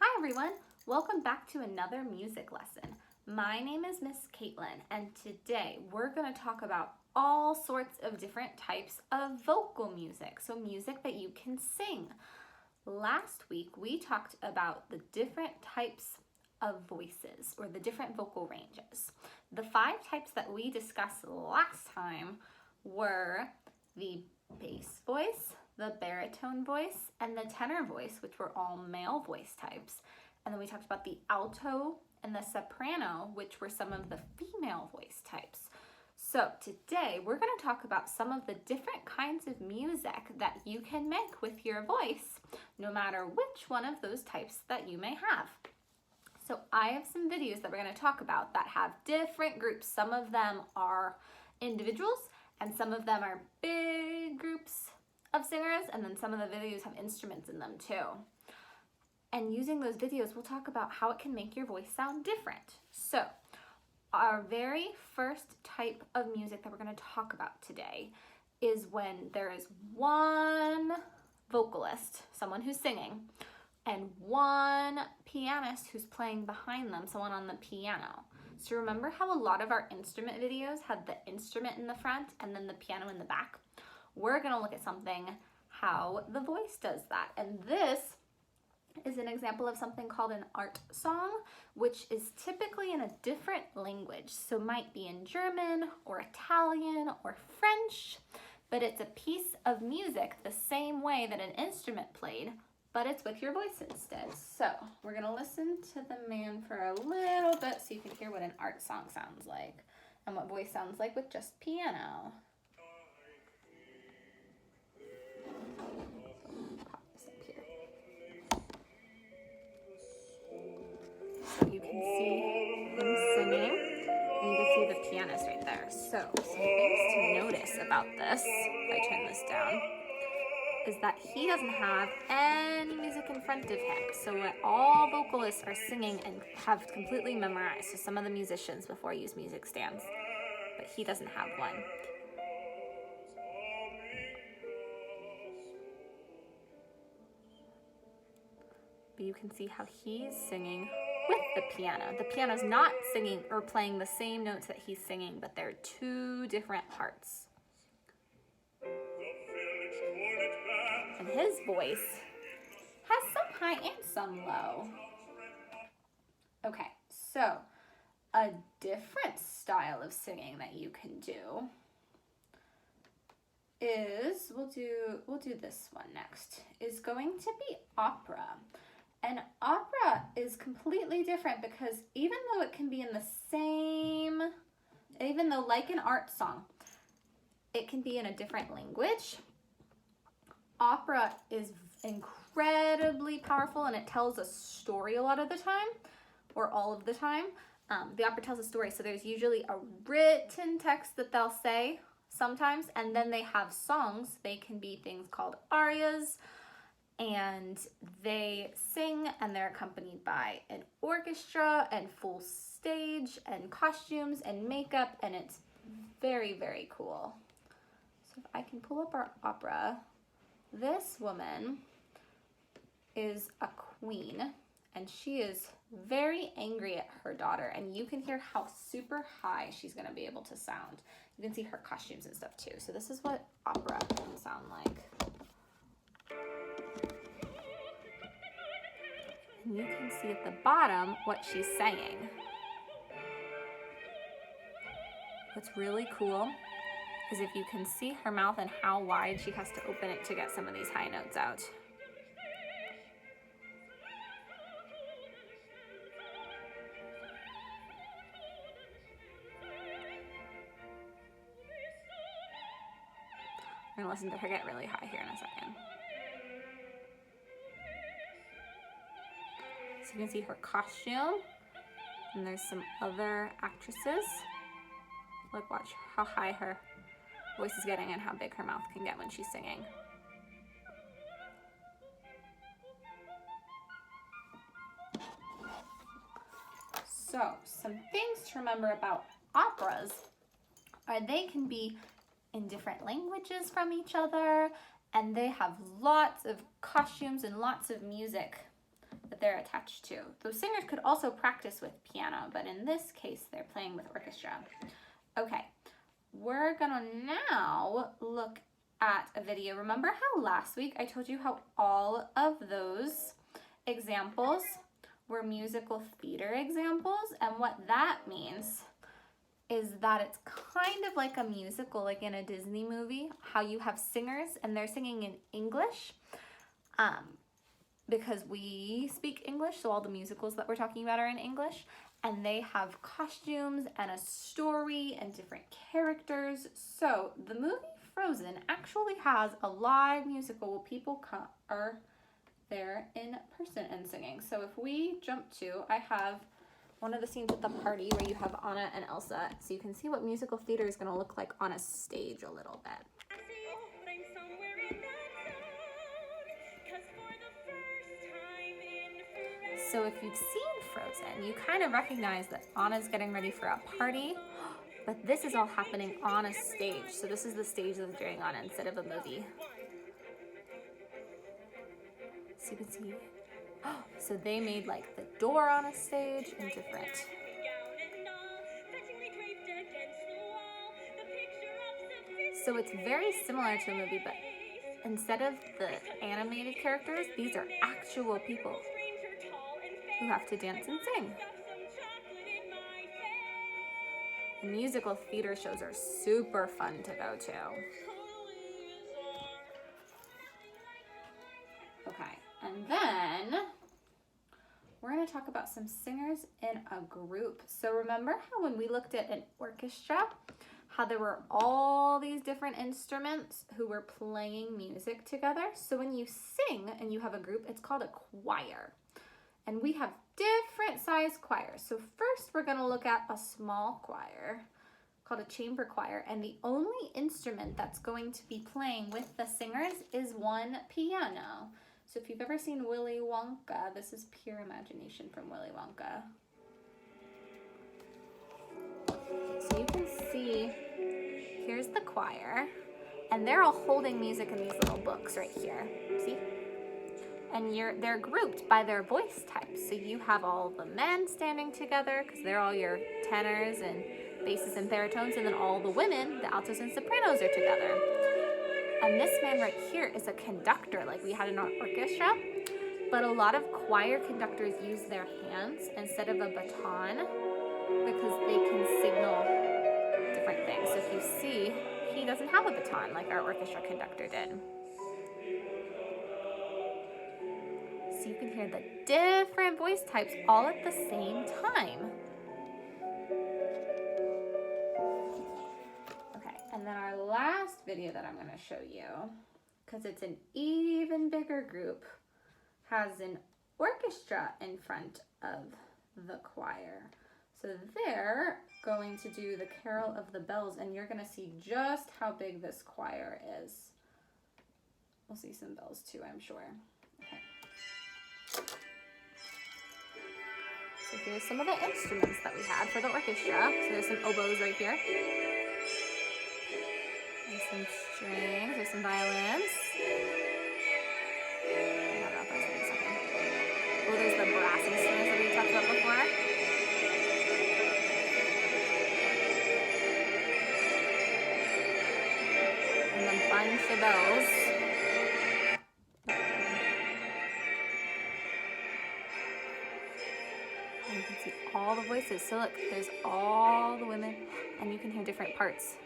Hi everyone, welcome back to another music lesson. My name is Miss Katelyn, and today we're going to talk about all sorts of different types of vocal music, so music that you can sing. Last week we talked about the different types of voices, or the different vocal ranges. The 5 types that we discussed last time were the bass voice, the baritone voice, and the tenor voice, which were all male voice types. And then we talked about the alto and the soprano, which were some of the female voice types. So today we're going to talk about some of the different kinds of music that you can make with your voice, no matter which one of those types that you may have. So I have some videos that we're going to talk about that have different groups. Some of them are individuals, and some of them are big groups of singers, and then some of the videos have instruments in them too. And using those videos, we'll talk about how it can make your voice sound different. So our very first type of music that we're going to talk about today is when there is one vocalist, someone who's singing, and one pianist who's playing behind them, someone on the piano. So remember how a lot of our instrument videos had the instrument in the front and then the piano in the back? We're going to look at how the voice does that. And this is an example of something called an art song, which is typically in a different language. So might be in German or Italian or French, but it's a piece of music the same way that an instrument played, but it's with your voice instead. So we're going to listen to the man for a little bit so you can hear what an art song sounds like and what voice sounds like with just piano. So you can see him singing, and you can see the pianist right there. So some things to notice about this, if I turn this down, is that he doesn't have any music in front of him. So what all vocalists are singing and have completely memorized. So some of the musicians before use music stands, but he doesn't have one. But you can see how he's singing with the piano. The piano's not singing or playing the same notes that he's singing, but they're 2 different parts. And his voice has some high and some low. Okay, so a different style of singing that you can do is, we'll do this one next, is going to be opera. And opera is completely different because even though it can be in the same, even though like an art song, it can be in a different language, opera is incredibly powerful and it tells a story a lot of the time, or all of the time. The opera tells a story, so there's usually a written text that they'll say sometimes, and then they have songs. They can be things called arias, and they sing and they're accompanied by an orchestra and full stage and costumes and makeup, and it's very, very cool. So if I can pull up our opera, this woman is a queen and she is very angry at her daughter, and you can hear how super high she's going to be able to sound. You can see her costumes and stuff too. So this is what opera can sound like. And you can see at the bottom what she's saying. What's really cool is if you can see her mouth and how wide she has to open it to get some of these high notes out. We're gonna listen to her get really high here in a second. So you can see her costume, and there's some other actresses. Look, watch how high her voice is getting and how big her mouth can get when she's singing. So some things to remember about operas are they can be in different languages from each other, and they have lots of costumes and lots of music that they're attached to. Those singers could also practice with piano, but in this case, they're playing with orchestra. Okay, we're gonna now look at a video. Remember how last week I told you how all of those examples were musical theater examples? And what that means is that it's kind of like a musical, like in a Disney movie, how you have singers and they're singing in English, because we speak English, so all the musicals that we're talking about are in English, and they have costumes and a story and different characters. So the movie Frozen actually has a live musical where people are there in person and singing. So if we jump to, I have one of the scenes at the party where you have Anna and Elsa, so you can see what musical theater is going to look like on a stage a little bit. So if you've seen Frozen, you kind of recognize that Anna's getting ready for a party, but this is all happening on a stage. So this is the stage that they're doing on instead of a movie. So you can see, so they made like the door on a stage and different. So it's very similar to a movie, but instead of the animated characters, these are actual people who have to dance and sing. The musical theater shows are super fun to go to. Okay, and then we're going to talk about some singers in a group. So remember how when we looked at an orchestra, how there were all these different instruments who were playing music together? So when you sing and you have a group, it's called a choir. And we have different size choirs. So first we're going to look at a small choir called a chamber choir. And the only instrument that's going to be playing with the singers is one piano. So if you've ever seen Willy Wonka, this is pure imagination from Willy Wonka. So you can see, here's the choir, and they're all holding music in these little books right here. See? And they're grouped by their voice types. So you have all the men standing together because they're all your tenors and basses and baritones, and then all the women, the altos and sopranos, are together. And this man right here is a conductor like we had in our orchestra, but a lot of choir conductors use their hands instead of a baton because they can signal different things. So if you see, he doesn't have a baton like our orchestra conductor did. So you can hear the different voice types all at the same time. Okay, and then our last video that I'm going to show you, because it's an even bigger group, has an orchestra in front of the choir. So they're going to do the Carol of the Bells, and you're going to see just how big this choir is. We'll see some bells too, I'm sure. Okay. So here's some of the instruments that we had for the orchestra. So there's some oboes right here. There's some strings, there's some violins. Oh, there's the brass instruments that we talked about before. And a bunch of bells. And you can see all the voices. So look, there's all the women, and you can hear different parts.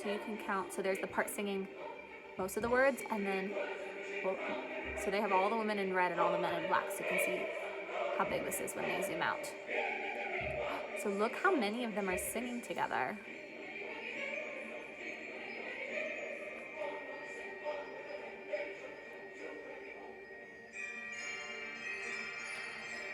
So you can count. So there's the part singing most of the words, and then, well, so they have all the women in red and all the men in black. So you can see how big this is when they zoom out. So look how many of them are singing together.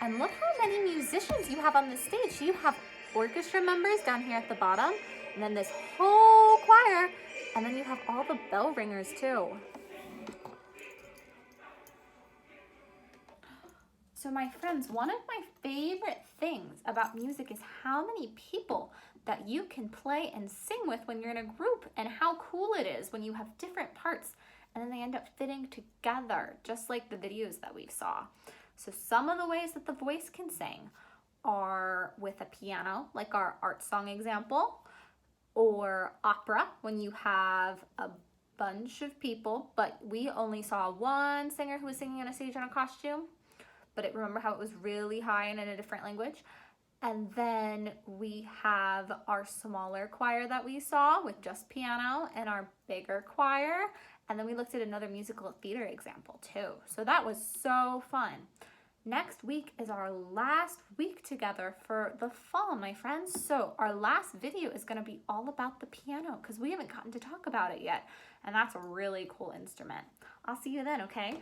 And look how many musicians you have on the stage. You have orchestra members down here at the bottom, and then this whole choir, and then you have all the bell ringers too. So my friends, one of my favorite things about music is how many people that you can play and sing with when you're in a group, and how cool it is when you have different parts and then they end up fitting together, just like the videos that we saw. So some of the ways that the voice can sing are with a piano, like our art song example, or opera, when you have a bunch of people, but we only saw one singer who was singing on a stage in a costume, but remember how it was really high and in a different language? And then we have our smaller choir that we saw with just piano and our bigger choir. And then we looked at another musical theater example too. So that was so fun. Next week is our last week together for the fall, my friends. So our last video is going to be all about the piano because we haven't gotten to talk about it yet. And that's a really cool instrument. I'll see you then, okay?